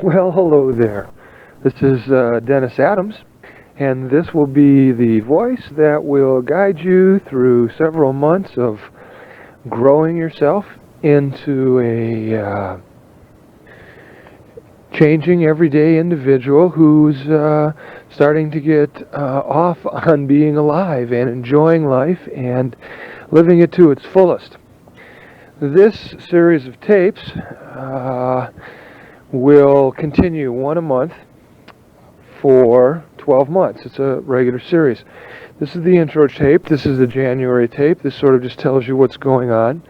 Well, hello there. This is Dennis Adams, and this will be the voice that will guide you through several months of growing yourself into a changing everyday individual who's starting to get off on being alive and enjoying life and living it to its fullest. This series of tapes will continue one a month for 12 months. It's a regular series. This is the intro tape. This is the January tape. This sort of just tells you what's going on.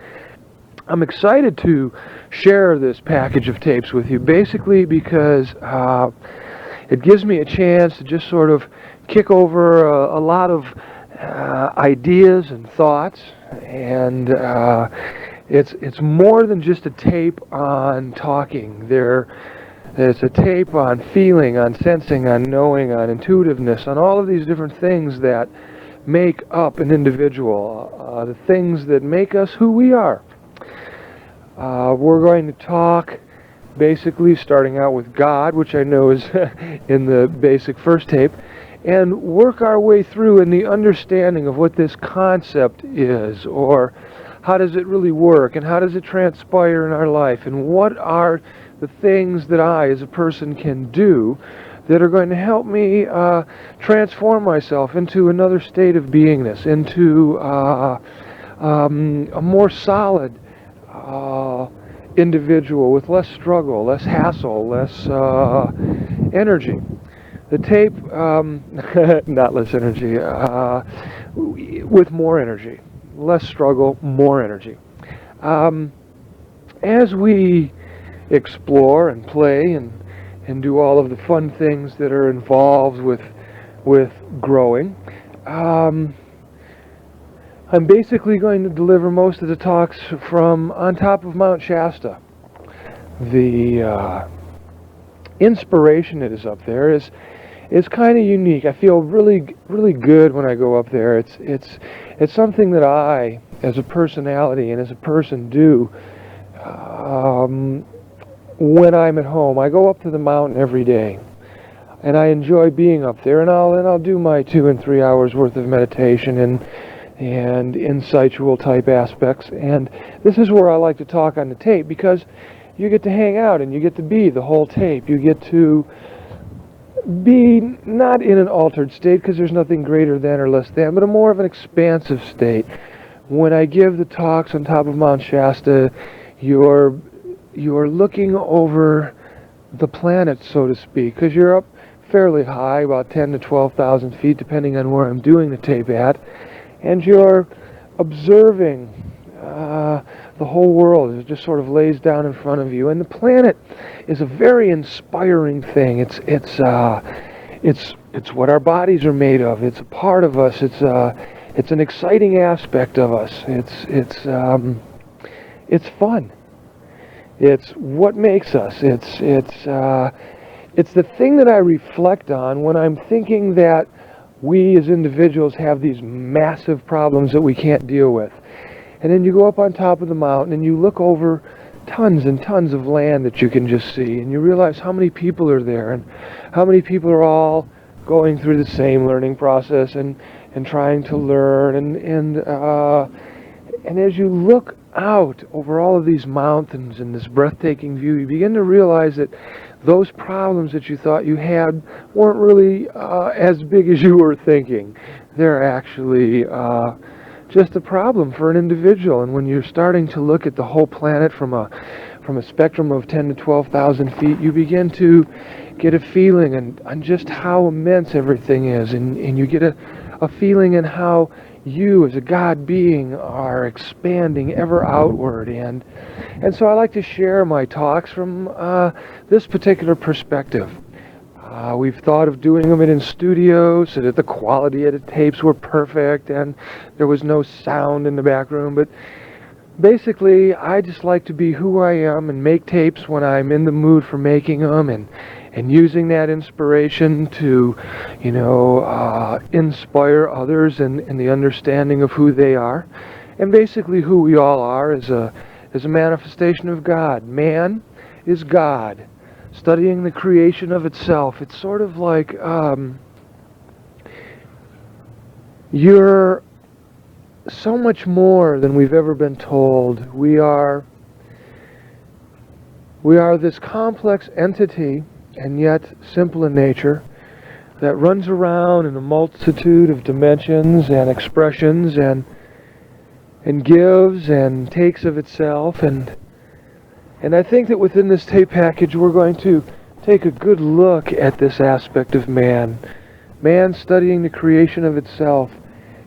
I'm excited to share this package of tapes with you, basically because it gives me a chance to just sort of kick over a lot of ideas and thoughts, and it's more than just a tape on talking. It's a tape on feeling, on sensing, on knowing, on intuitiveness, on all of these different things that make up an individual, the things that make us who we are. We're going to talk basically starting out with God, which I know is in the basic first tape, and work our way through in the understanding of what this concept is, or how does it really work, and how does it transpire in our life, and what are the things that I as a person can do that are going to help me transform myself into another state of beingness, into a more solid individual with less struggle, less hassle, less energy. The tape, not less energy, with more energy. Less struggle, more energy. As we explore and play and do all of the fun things that are involved with growing, I'm basically going to deliver most of the talks from on top of Mount Shasta. The inspiration that is up there is kind of unique. I feel really good when I go up there. It's something that I, as a personality and as a person, do when I'm at home. I go up to the mountain every day, and I enjoy being up there. And I'll do my 2 and 3 hours worth of meditation and insightful type aspects. And this is where I like to talk on the tape, because you get to hang out and you get to be the whole tape. You get to be not in an altered state, because there's nothing greater than or less than, but a more of an expansive state. When I give the talks on top of Mount Shasta, you're looking over the planet, so to speak, because you're up fairly high, about 10 to 12,000 feet, depending on where I'm doing the tape at, and you're observing the whole world. It just sort of lays down in front of you, and the planet is a very inspiring thing. It's what our bodies are made of. It's a part of us. It's an exciting aspect of us. It's fun. It's what makes us. It's the thing that I reflect on when I'm thinking that we as individuals have these massive problems that we can't deal with. And then you go up on top of the mountain and you look over tons and tons of land that you can just see, and you realize how many people are there and how many people are all going through the same learning process and trying to learn, and as you look out over all of these mountains and this breathtaking view, you begin to realize that those problems that you thought you had weren't really as big as you were thinking. They're actually just a problem for an individual. And when you're starting to look at the whole planet from a spectrum of 10 to 12,000 feet, you begin to get a feeling on just how immense everything is, and you get a feeling in how you as a God being are expanding ever outward. And so I like to share my talks from this particular perspective. We've thought of doing them in studios so that the quality of the tapes were perfect and there was no sound in the back room. But basically, I just like to be who I am and make tapes when I'm in the mood for making them, and using that inspiration to, inspire others in the understanding of who they are. And basically who we all are is a manifestation of God. Man is God. studying the creation of itself. It's sort of like you're so much more than we've ever been told. We are this complex entity, and yet simple in nature, that runs around in a multitude of dimensions and expressions and gives and takes of itself. And I think that within this tape package we're going to take a good look at this aspect of man. Man studying the creation of itself.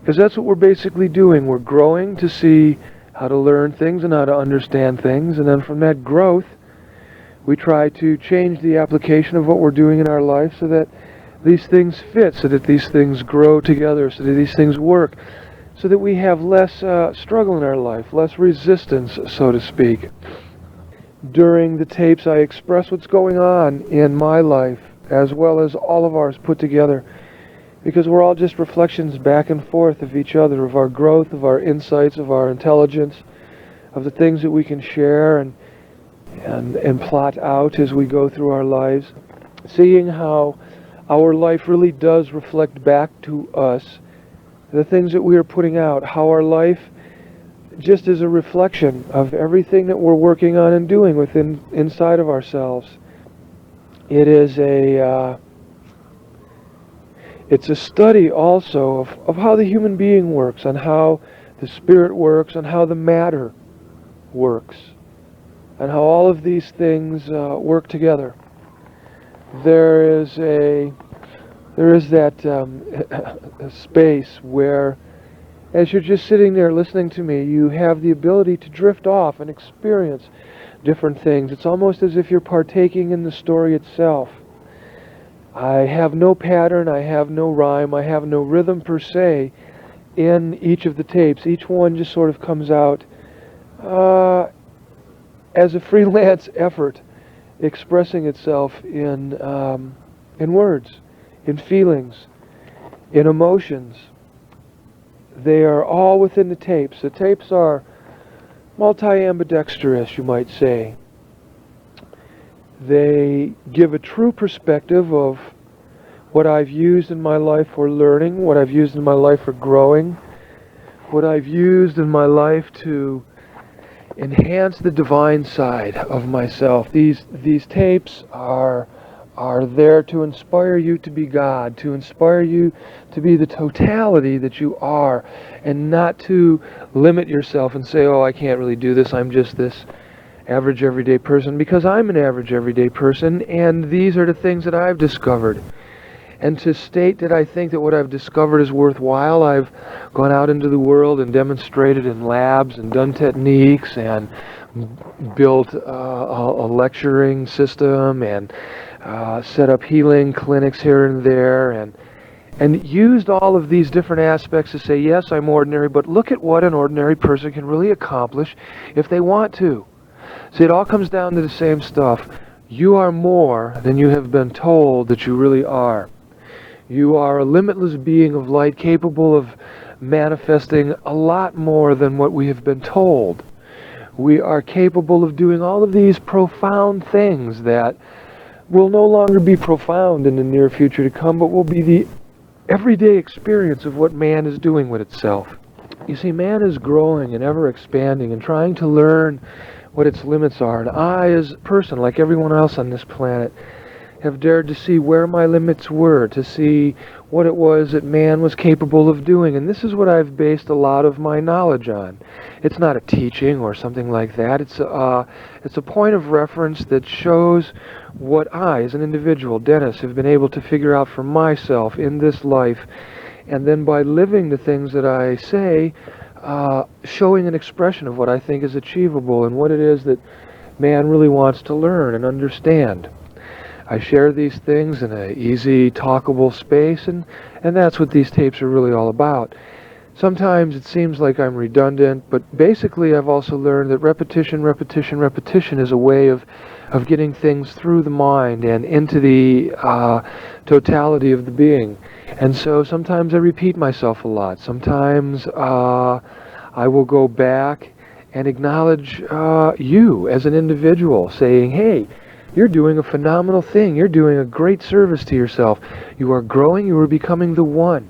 Because that's what we're basically doing. We're growing to see how to learn things and how to understand things. And then from that growth, we try to change the application of what we're doing in our life so that these things fit, so that these things grow together, so that these things work, so that we have less struggle in our life, less resistance, so to speak. During the tapes, I express what's going on in my life, as well as all of ours put together, because we're all just reflections back and forth of each other, of our growth, of our insights, of our intelligence, of the things that we can share and plot out as we go through our lives, seeing how our life really does reflect back to us the things that we are putting out, how our life just is a reflection of everything that we're working on and doing inside of ourselves. It is it's a study also of how the human being works, on how the spirit works, on how the matter works, and how all of these things work together. There is that space where, as you're just sitting there listening to me, you have the ability to drift off and experience different things. It's almost as if you're partaking in the story itself. I have no pattern, I have no rhyme, I have no rhythm per se in each of the tapes. Each one just sort of comes out as a freelance effort, expressing itself in words, in feelings, in emotions. They are all within the tapes. The tapes are multi-ambidextrous, you might say. They give a true perspective of what I've used in my life for learning, what I've used in my life for growing, what I've used in my life to enhance the divine side of myself. These tapes are there to inspire you to be God, to inspire you to be the totality that you are, and not to limit yourself and say, oh, I can't really do this, I'm just this average everyday person, because I'm an average everyday person, and these are the things that I've discovered. And to state that I think that what I've discovered is worthwhile, I've gone out into the world and demonstrated in labs and done techniques and built a lecturing system and set up healing clinics here and there, and used all of these different aspects to say, yes, I'm ordinary, but look at what an ordinary person can really accomplish if they want to. See, it all comes down to the same stuff. You are more than you have been told that you really are. You are a limitless being of light, capable of manifesting a lot more than what we have been told. We are capable of doing all of these profound things that will no longer be profound in the near future to come, but will be the everyday experience of what man is doing with itself. You see, man is growing and ever expanding and trying to learn what its limits are. And I, as a person, like everyone else on this planet, have dared to see where my limits were, to see what it was that man was capable of doing. And this is what I've based a lot of my knowledge on. It's not a teaching or something like that. It's a point of reference that shows what I, as an individual, Dennis, have been able to figure out for myself in this life. And then by living the things that I say, showing an expression of what I think is achievable and what it is that man really wants to learn and understand. I share these things in an easy, talkable space, and that's what these tapes are really all about. Sometimes it seems like I'm redundant, but basically I've also learned that repetition is a way of getting things through the mind and into the totality of the being. And so sometimes I repeat myself a lot. Sometimes I will go back and acknowledge you as an individual, saying, hey, You're doing a phenomenal thing. You're doing a great service to yourself. You are growing. You are becoming the one.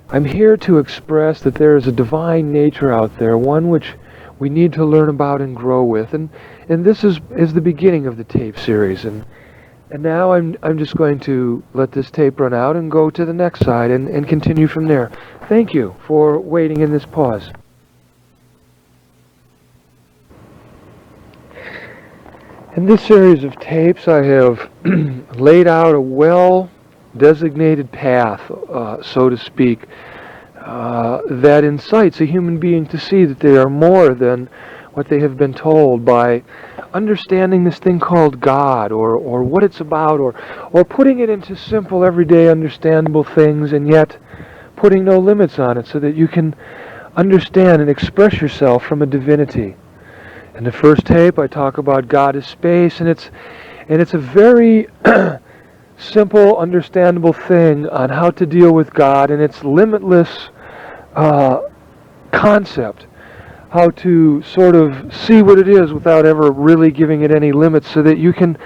I'm here to express that there is a divine nature out there, one which we need to learn about and grow with. And this is the beginning of the tape series. And now I'm just going to let this tape run out and go to the next side and continue from there. Thank you for waiting in this pause. In this series of tapes, I have laid out a well-designated path, so to speak, that incites a human being to see that they are more than what they have been told by understanding this thing called God, or what it's about, or putting it into simple, everyday, understandable things, and yet putting no limits on it so that you can understand and express yourself from a divinity. In the first tape, I talk about God as space, and it's a very simple, understandable thing on how to deal with God and its limitless concept, how to sort of see what it is without ever really giving it any limits, so that you can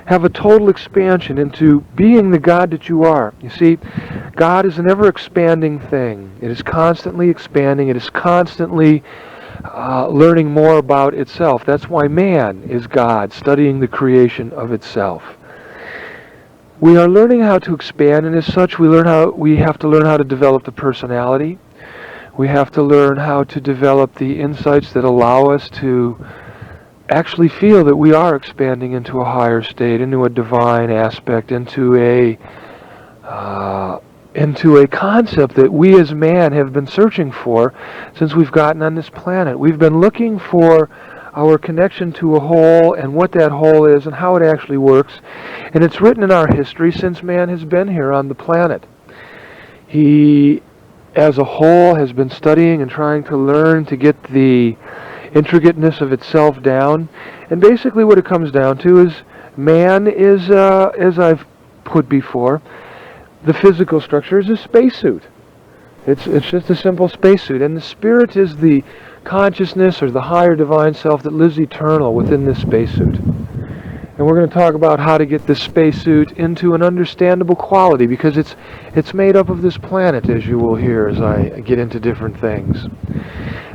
have a total expansion into being the God that you are. You see, God is an ever-expanding thing. It is constantly expanding. It is constantly learning more about itself. That's why man is God, studying the creation of itself. We are learning how to expand, and as such, we have to learn how to develop the personality. We have to learn how to develop the insights that allow us to actually feel that we are expanding into a higher state, into a divine aspect, into a concept that we as man have been searching for since we've gotten on this planet. We've been looking for our connection to a whole and what that whole is and how it actually works. And it's written in our history since man has been here on the planet. He, as a whole, has been studying and trying to learn to get the intricateness of itself down. And basically what it comes down to is man is, as I've put before, the physical structure is a spacesuit. It's just a simple spacesuit. And the spirit is the consciousness or the higher divine self that lives eternal within this spacesuit. And we're going to talk about how to get this spacesuit into an understandable quality, because it's made up of this planet, as you will hear as I get into different things.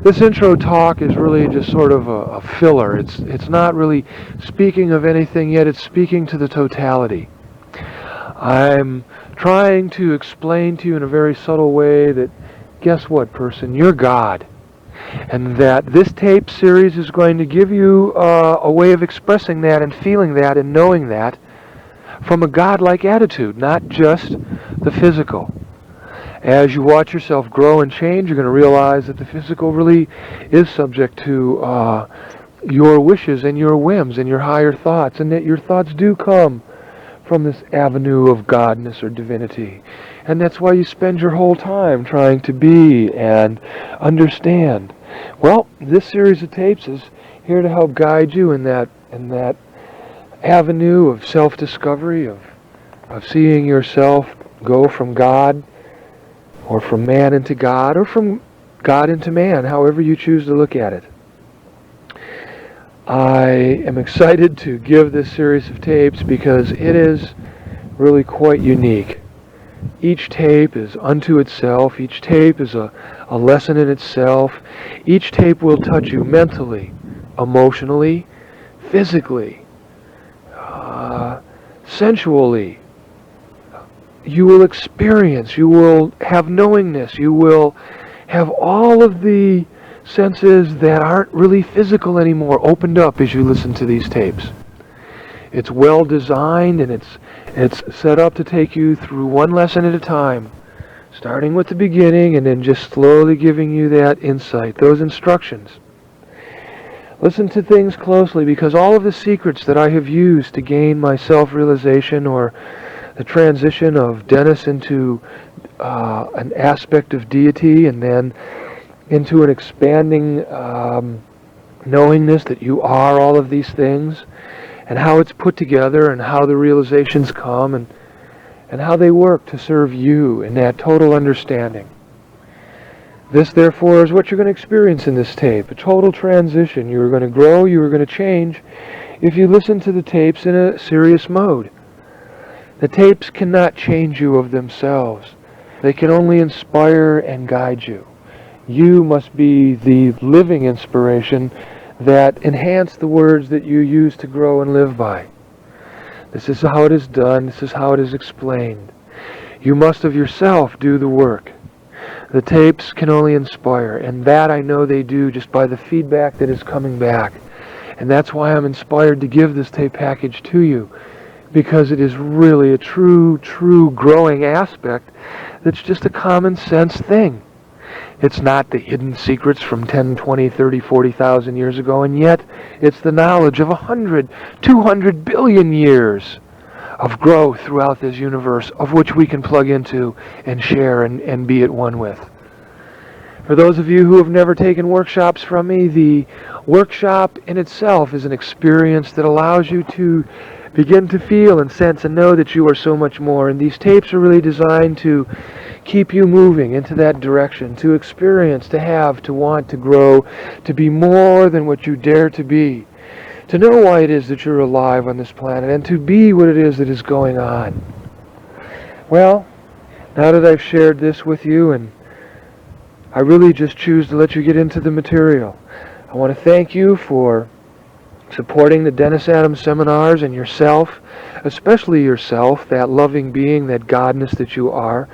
This intro talk is really just sort of a filler. It's not really speaking of anything yet. It's speaking to the totality. I'm trying to explain to you in a very subtle way that, guess what, person? You're God. And that this tape series is going to give you a way of expressing that and feeling that and knowing that from a God-like attitude, not just the physical. As you watch yourself grow and change, you're going to realize that the physical really is subject to your wishes and your whims and your higher thoughts, and that your thoughts do come from this avenue of godness or divinity. And that's why you spend your whole time trying to be and understand. Well, this series of tapes is here to help guide you in that avenue of self-discovery, of seeing yourself go from God, or from man into God, or from God into man, however you choose to look at it. I am excited to give this series of tapes because it is really quite unique. Each tape is unto itself. Each tape is a lesson in itself. Each tape will touch you mentally, emotionally, physically, sensually. You will experience, you will have knowingness, you will have all of the senses that aren't really physical anymore opened up as you listen to these tapes. It's well designed, and it's set up to take you through one lesson at a time, starting with the beginning and then just slowly giving you that insight, those instructions. Listen to things closely, because all of the secrets that I have used to gain my self-realization, or the transition of Dennis into an aspect of deity, and then into an expanding knowingness that you are all of these things, and how it's put together, and how the realizations come, and how they work to serve you in that total understanding. This, therefore, is what you're going to experience in this tape, a total transition. You are going to grow, you are going to change if you listen to the tapes in a serious mode. The tapes cannot change you of themselves. They can only inspire and guide you. You must be the living inspiration that enhance the words that you use to grow and live by. This is how it is done. This is how it is explained. You must of yourself do the work. The tapes can only inspire, and that I know they do just by the feedback that is coming back. And that's why I'm inspired to give this tape package to you, because it is really a true growing aspect that's just a common sense thing. It's not the hidden secrets from 10, 20, 30, 40,000 years ago, and yet it's the knowledge of 100, 200 billion years of growth throughout this universe, of which we can plug into and share and be at one with. For those of you who have never taken workshops from me, the workshop in itself is an experience that allows you to begin to feel and sense and know that you are so much more. And these tapes are really designed to keep you moving into that direction, to experience, to have, to want, to grow, to be more than what you dare to be, to know why it is that you're alive on this planet, and to be what it is that is going on. Well, now that I've shared this with you, and I really just choose to let you get into the material, I want to thank you for supporting the Dennis Adams seminars and yourself, especially yourself, that loving being, that godness that you are,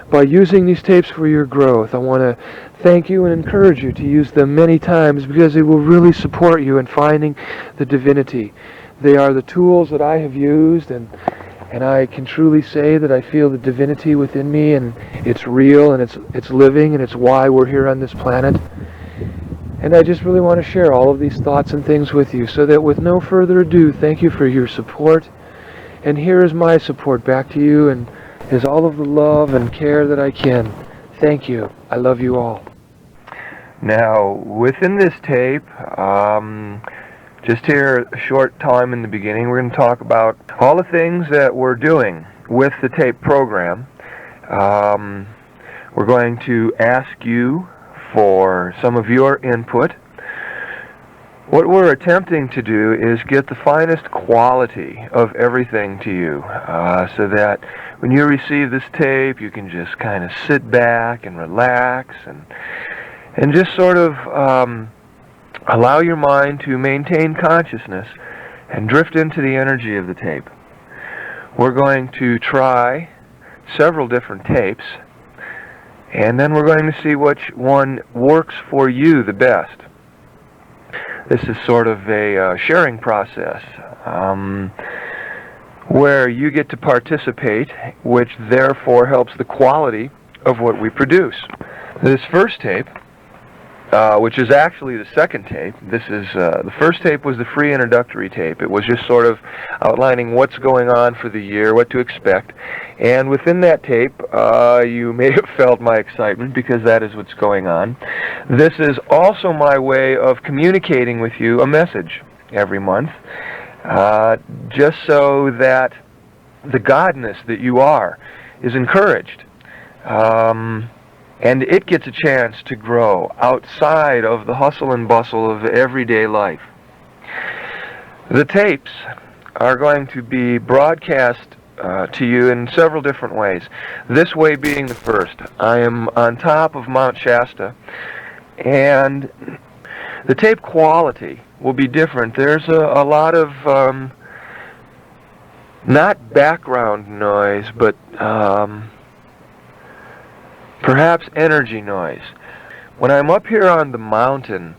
by using these tapes for your growth. I want to thank you and encourage you to use them many times, because they will really support you in finding the divinity. They are the tools that I have used, and I can truly say that I feel the divinity within me, and it's real, and it's living, and it's why we're here on this planet. And I just really want to share all of these thoughts and things with you, so that with no further ado, thank you for your support. And here is my support back to you, and is all of the love and care that I can. Thank you. I love you all. Now, within this tape, just here a short time in the beginning, we're going to talk about all the things that we're doing with the tape program. We're going to ask you for some of your input. What we're attempting to do is get the finest quality of everything to you, so that when you receive this tape, you can just kind of sit back and relax and just sort of allow your mind to maintain consciousness and drift into the energy of the tape. We're going to try several different tapes, and then we're going to see which one works for you the best. This is sort of a sharing process where you get to participate, which therefore helps the quality of what we produce. This first tape, which is actually the second tape. This is the first tape was the free introductory tape. It was just sort of outlining what's going on for the year, what to expect. And within that tape, you may have felt my excitement, because that is what's going on. This is also my way of communicating with you a message every month, just so that the godness that you are is encouraged. And it gets a chance to grow outside of the hustle and bustle of everyday life. The tapes are going to be broadcast to you in several different ways. This way being the first. I am on top of Mount Shasta, and the tape quality will be different. There's a lot of not background noise, but perhaps energy noise. When I'm up here on the mountain,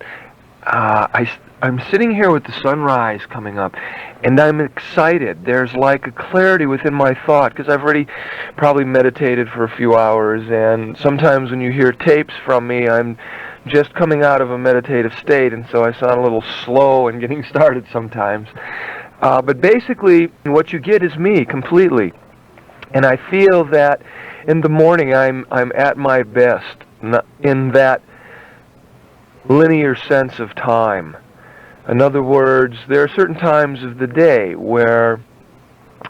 I'm sitting here with the sunrise coming up, and I'm excited. There's like a clarity within my thought, because I've already probably meditated for a few hours, and sometimes when you hear tapes from me, I'm just coming out of a meditative state, and so I sound a little slow and getting started sometimes. But basically, what you get is me completely. And I feel that in the morning I'm at my best in that linear sense of time. In other words, there are certain times of the day where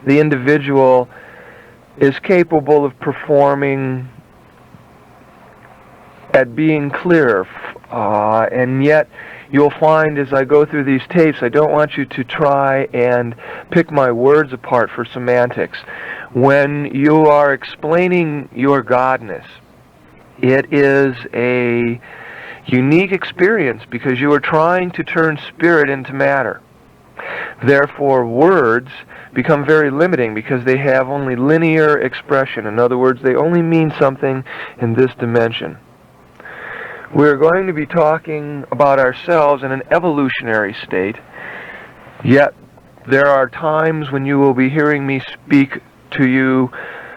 the individual is capable of performing at being clear, and yet you'll find as I go through these tapes, I don't want you to try and pick my words apart for semantics. When you are explaining your godness, it is a unique experience because you are trying to turn spirit into matter. Therefore, words become very limiting because they have only linear expression. In other words, they only mean something in this dimension. We're going to be talking about ourselves in an evolutionary state, yet there are times when you will be hearing me speak to you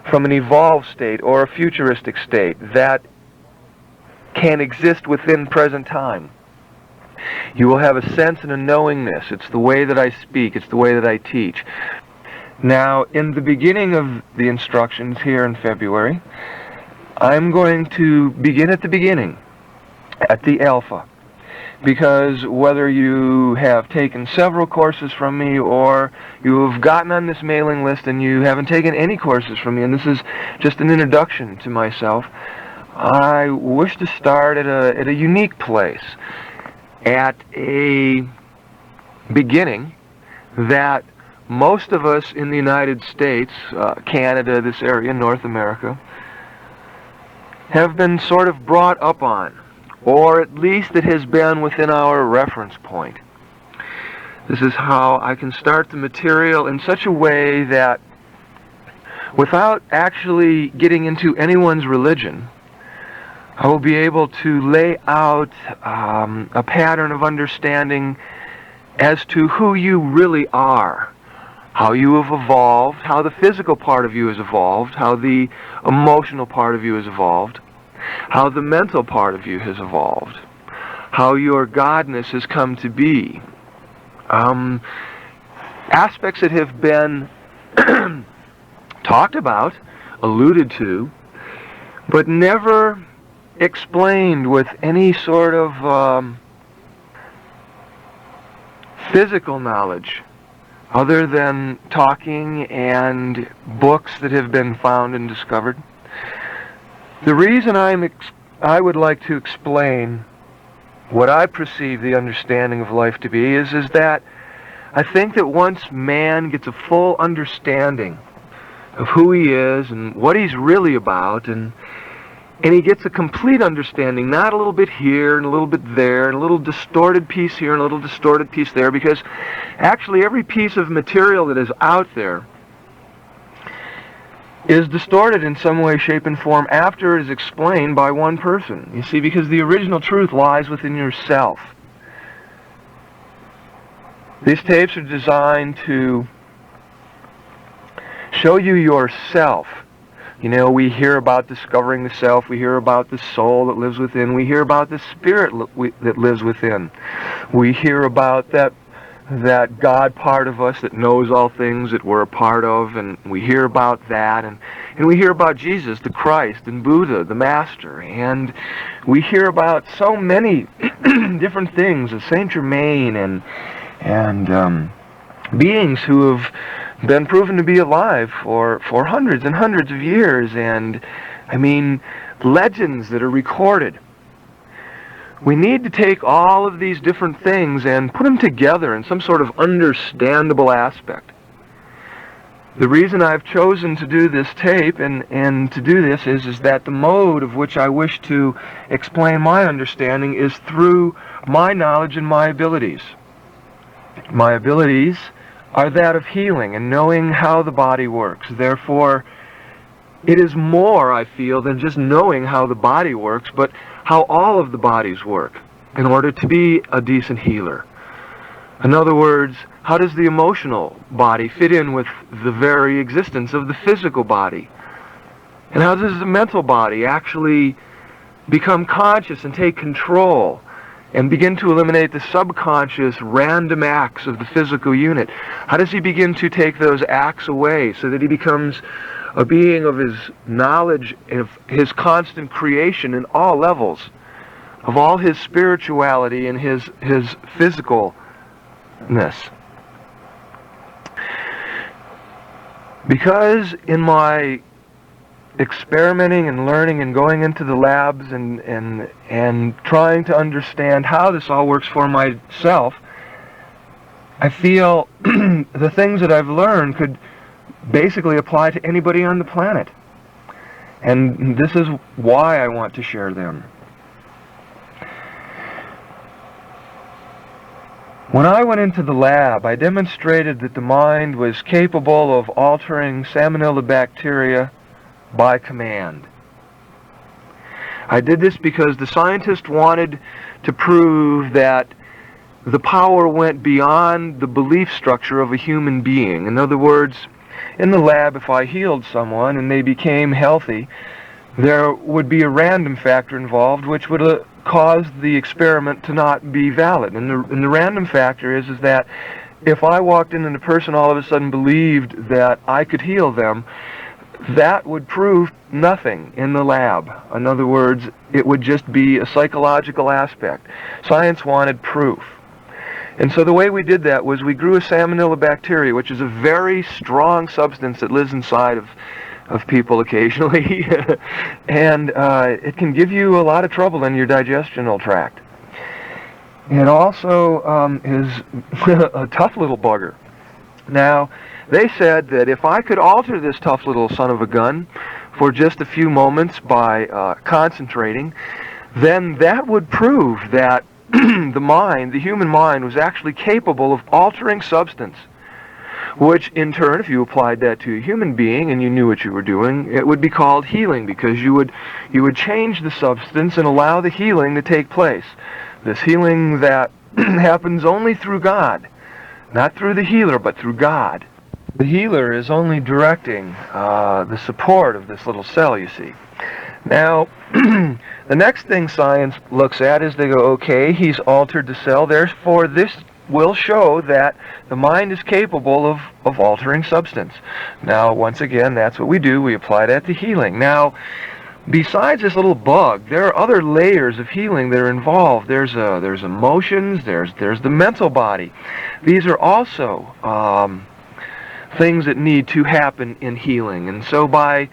from an evolved state or a futuristic state that can exist within present time. You will have a sense and a knowingness. It's the way that I speak. It's the way that I teach. Now, in the beginning of the instructions here in February, I'm going to begin at the beginning, at the alpha. Because whether you have taken several courses from me or you have gotten on this mailing list and you haven't taken any courses from me, and this is just an introduction to myself, I wish to start at a unique place, at a beginning that most of us in the United States, Canada, this area, North America, have been sort of brought up on, or at least it has been within our reference point. This is how I can start the material in such a way that without actually getting into anyone's religion, I will be able to lay out a pattern of understanding as to who you really are, how you have evolved, how the physical part of you has evolved, how the emotional part of you has evolved, how the mental part of you has evolved, how your godness has come to be. Aspects that have been talked about, alluded to, but never explained with any sort of physical knowledge other than talking and books that have been found and discovered. The reason I would like to explain what I perceive the understanding of life to be is that I think that once man gets a full understanding of who he is and what he's really about, and he gets a complete understanding, not a little bit here and a little bit there, and a little distorted piece here and a little distorted piece there, because actually every piece of material that is out there is distorted in some way, shape, and form after it is explained by one person. You see, because the original truth lies within yourself. These tapes are designed to show you yourself. You know, we hear about discovering the self, we hear about the soul that lives within, we hear about the spirit that lives within. We hear about that God part of us that knows all things that we're a part of, and we hear about that, and we hear about Jesus, the Christ, and Buddha, the Master, and we hear about so many different things, Saint Germain, and beings who have been proven to be alive for hundreds and hundreds of years, and I mean legends that are recorded. We need to take all of these different things and put them together in some sort of understandable aspect. The reason I've chosen to do this tape and to do this is that the mode of which I wish to explain my understanding is through my knowledge and my abilities. My abilities are that of healing and knowing how the body works. Therefore, it is more, I feel, than just knowing how the body works, but how all of the bodies work in order to be a decent healer. In other words, how does the emotional body fit in with the very existence of the physical body? And how does the mental body actually become conscious and take control and begin to eliminate the subconscious random acts of the physical unit? How does he begin to take those acts away so that he becomes a being of his knowledge, of his constant creation in all levels, of all his spirituality and his physicalness? Because in my experimenting and learning and going into the labs and trying to understand how this all works for myself, I feel the things that I've learned could basically apply to anybody on the planet. And this is why I want to share them. When I went into the lab, I demonstrated that the mind was capable of altering salmonella bacteria by command. I did this because the scientists wanted to prove that the power went beyond the belief structure of a human being. In other words, in the lab, if I healed someone and they became healthy, there would be a random factor involved which would cause the experiment to not be valid. And the random factor is that if I walked in and a person all of a sudden believed that I could heal them, that would prove nothing in the lab. In other words, it would just be a psychological aspect. Science wanted proof. And so the way we did that was we grew a salmonella bacteria, which is a very strong substance that lives inside of people occasionally. And it can give you a lot of trouble in your digestional tract. It also is a tough little bugger. Now, they said that if I could alter this tough little son of a gun for just a few moments by concentrating, then that would prove that the human mind, was actually capable of altering substance, which in turn, if you applied that to a human being and you knew what you were doing, it would be called healing, because you would change the substance and allow the healing to take place. This healing that happens only through God, not through the healer, but through God. The healer is only directing the support of this little cell, you see. Now, the next thing science looks at is they go, okay, he's altered the cell, therefore this will show that the mind is capable of altering substance. Now, once again, that's what we do. We apply that to healing. Now, besides this little bug, there are other layers of healing that are involved. There's emotions, there's the mental body. These are also things that need to happen in healing. And so by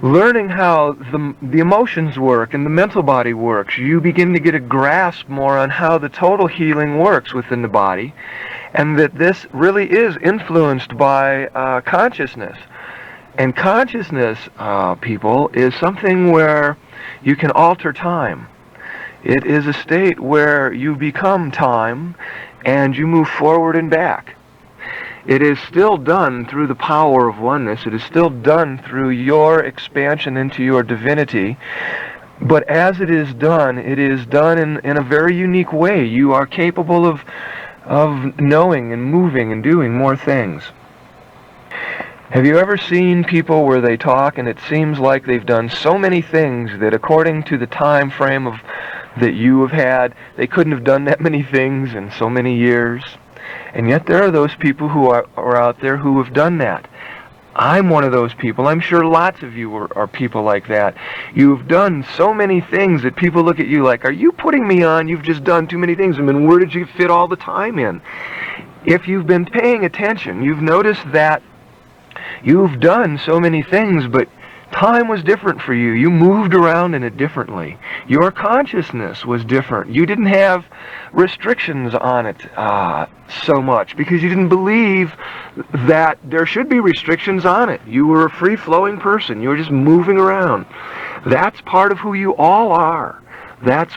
learning how the emotions work and the mental body works, you begin to get a grasp more on how the total healing works within the body, and that this really is influenced by consciousness. And consciousness, people, is something where you can alter time. It is a state where you become time and you move forward and back. It is still done through the power of oneness. It is still done through your expansion into your divinity. But as it is done in a very unique way. You are capable of knowing and moving and doing more things. Have you ever seen people where they talk and it seems like they've done so many things that according to the time frame that you have had, they couldn't have done that many things in so many years? And yet there are those people who are out there who have done that. I'm one of those people. I'm sure lots of you are people like that. You've done so many things that people look at you like, are you putting me on? You've just done too many things. I mean, where did you fit all the time in? If you've been paying attention, you've noticed that you've done so many things, but time was different for you. You moved around in it differently. Your consciousness was different. You didn't have restrictions on it so much because you didn't believe that there should be restrictions on it. You were a free-flowing person. You were just moving around. That's part of who you all are. That's